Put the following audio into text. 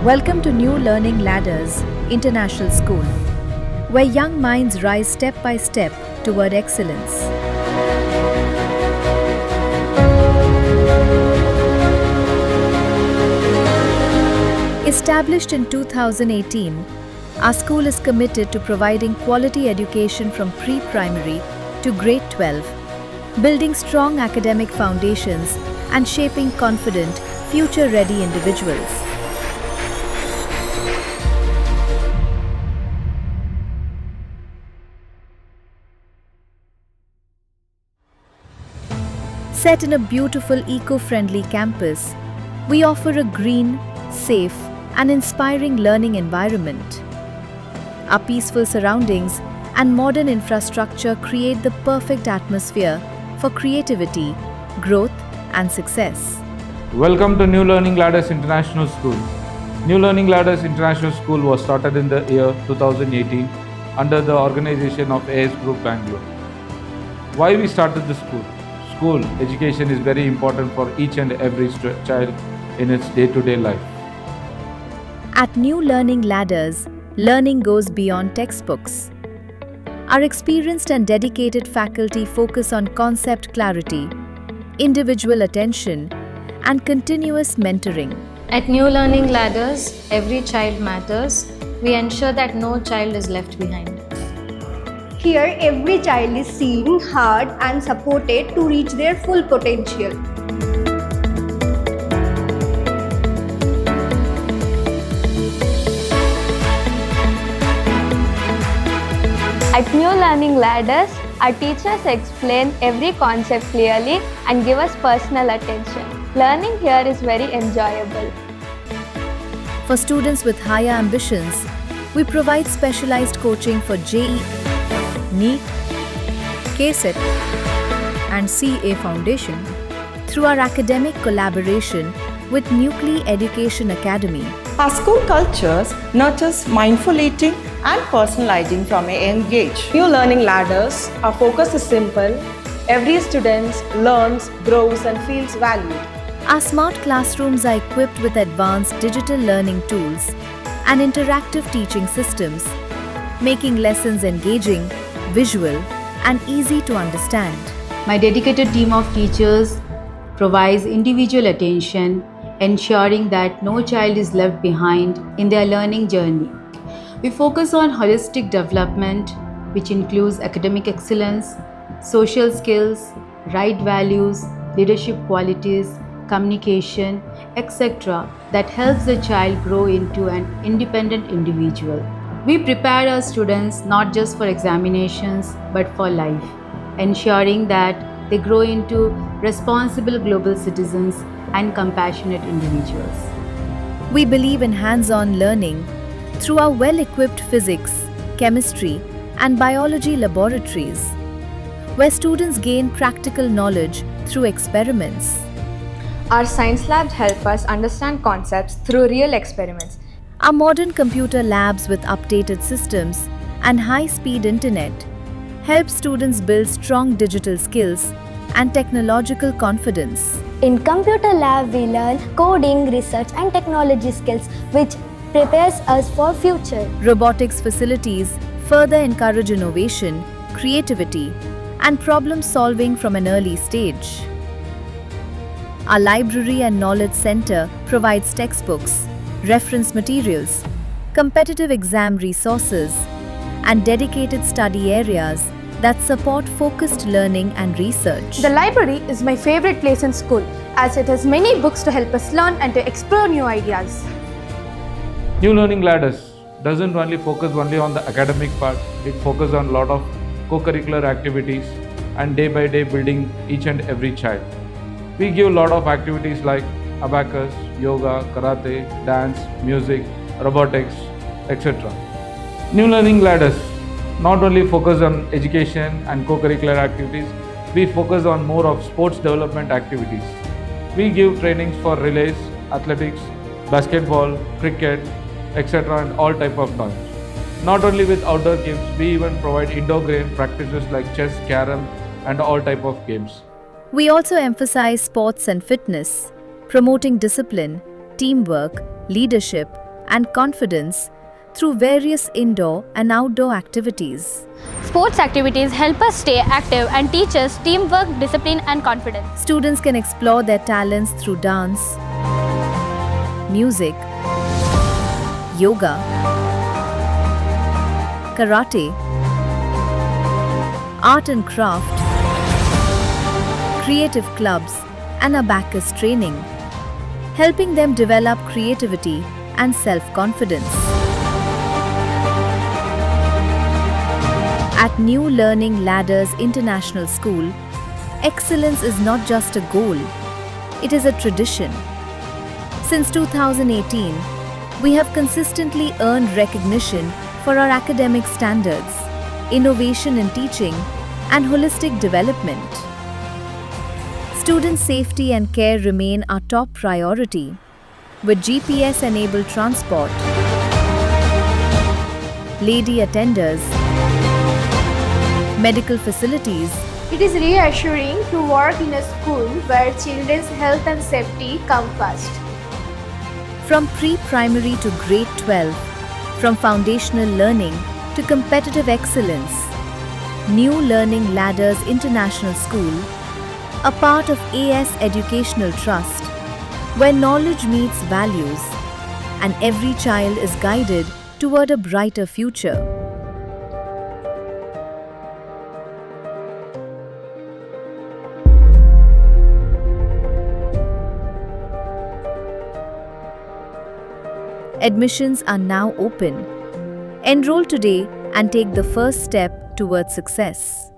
Welcome to New Learning Ladders International School, where young minds rise step by step toward excellence. Established in 2018, our school is committed to providing quality education from pre-primary to grade 12, building strong academic foundations and shaping confident, future-ready individuals. Set in a beautiful eco-friendly campus, we offer a green, safe, and inspiring learning environment. Our peaceful surroundings and modern infrastructure create the perfect atmosphere for creativity, growth, and success. Welcome to New Learning Ladders International School. New Learning Ladders International School was started in the year 2018 under the organization of AS Group Bangalore. Why we started the school? School education is very important for each and every child in its day-to-day life. At New Learning Ladders, learning goes beyond textbooks. Our experienced and dedicated faculty focus on concept clarity, individual attention, and continuous mentoring. At New Learning Ladders, every child matters. We ensure that no child is left behind. Here, every child is seen, heard, and supported to reach their full potential. At New Learning Ladders, our teachers explain every concept clearly and give us personal attention. Learning here is very enjoyable. For students with higher ambitions, we provide specialized coaching for JEE, NEET, KCET, and CA Foundation through our academic collaboration with Nuclei Education Academy. Our school cultures nurtures mindful eating and personalizing from a young age. New Learning Ladders, our focus is simple. Every student learns, grows and feels valued. Our smart classrooms are equipped with advanced digital learning tools and interactive teaching systems, making lessons engaging, visual, and easy to understand. My dedicated team of teachers provides individual attention, ensuring that no child is left behind in their learning journey. We focus on holistic development, which includes academic excellence, social skills, right values, leadership qualities, communication, etc., that helps the child grow into an independent individual. We prepare our students not just for examinations but for life, ensuring that they grow into responsible global citizens and compassionate individuals. We believe in hands-on learning through our well-equipped physics, chemistry, and biology laboratories, where students gain practical knowledge through experiments. Our science labs help us understand concepts through real experiments. Our modern computer labs with updated systems and high-speed internet help students build strong digital skills and technological confidence. In computer lab, we learn coding, research and technology skills which prepares us for future. Robotics facilities further encourage innovation, creativity, and problem solving from an early stage. Our library and knowledge center provides textbooks, reference materials, competitive exam resources, and dedicated study areas that support focused learning and research. The library is my favorite place in school as it has many books to help us learn and to explore new ideas. New Learning Ladders doesn't only focus only on the academic part, it focuses on a lot of co-curricular activities and day by day building each and every child. We give a lot of activities like abacus, yoga, karate, dance, music, robotics, etc. New Learning Ladders not only focus on education and co-curricular activities, we focus on more of sports development activities. We give trainings for relays, athletics, basketball, cricket, etc. and all type of toys. Not only with outdoor games, we even provide indoor game practices like chess, carom and all type of games. We also emphasize sports and fitness, promoting discipline, teamwork, leadership, and confidence through various indoor and outdoor activities. Sports activities help us stay active and teach us teamwork, discipline, and confidence. Students can explore their talents through dance, music, yoga, karate, art and craft, creative clubs, and abacus training, helping them develop creativity and self-confidence. At New Learning Ladders International School, excellence is not just a goal, it is a tradition. Since 2018, we have consistently earned recognition for our academic standards, innovation in teaching, and holistic development. Student safety and care remain our top priority, with GPS-enabled transport, lady attenders, medical facilities. It is reassuring to work in a school where children's health and safety come first. From pre-primary to grade 12, from foundational learning to competitive excellence, New Learning Ladders International School, a part of AS Educational Trust, where knowledge meets values and every child is guided toward a brighter future. Admissions are now open. Enroll today and take the first step towards success.